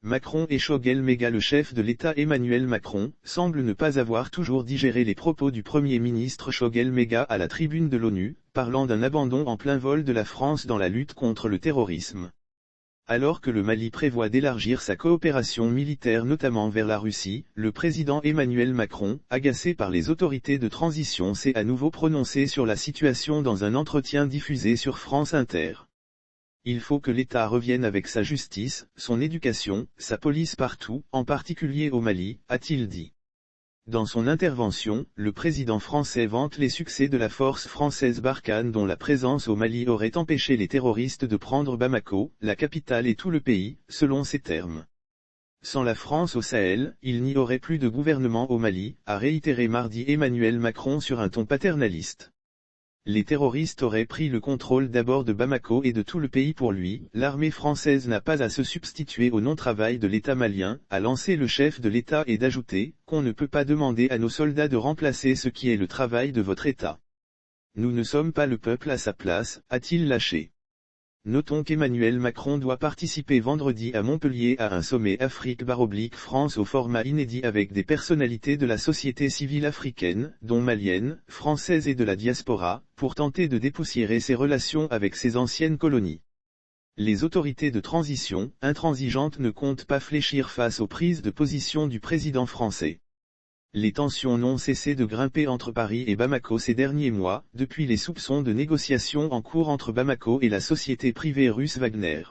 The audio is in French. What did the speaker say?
Macron et Choguel Mega. Le chef de l'État Emmanuel Macron semble ne pas avoir toujours digéré les propos du Premier ministre Choguel Mega à la tribune de l'ONU, parlant d'un abandon en plein vol de la France dans la lutte contre le terrorisme. Alors que le Mali prévoit d'élargir sa coopération militaire notamment vers la Russie, le président Emmanuel Macron, agacé par les autorités de transition, s'est à nouveau prononcé sur la situation dans un entretien diffusé sur France Inter. Il faut que l'État revienne avec sa justice, son éducation, sa police partout, en particulier au Mali, a-t-il dit. Dans son intervention, le président français vante les succès de la force française Barkhane dont la présence au Mali aurait empêché les terroristes de prendre Bamako, la capitale et tout le pays, selon ses termes. Sans la France au Sahel, il n'y aurait plus de gouvernement au Mali, a réitéré mardi Emmanuel Macron sur un ton paternaliste. Les terroristes auraient pris le contrôle d'abord de Bamako et de tout le pays pour lui. L'armée française n'a pas à se substituer au non-travail de l'État malien, a lancé le chef de l'État et d'ajouter, qu'on ne peut pas demander à nos soldats de remplacer ce qui est le travail de votre État. Nous ne sommes pas le peuple à sa place, a-t-il lâché. Notons qu'Emmanuel Macron doit participer vendredi à Montpellier à un sommet Afrique/France au format inédit avec des personnalités de la société civile africaine, dont malienne, française et de la diaspora, pour tenter de dépoussiérer ses relations avec ses anciennes colonies. Les autorités de transition, intransigeantes, ne comptent pas fléchir face aux prises de position du président français. Les tensions n'ont cessé de grimper entre Paris et Bamako ces derniers mois, depuis les soupçons de négociations en cours entre Bamako et la société privée russe Wagner.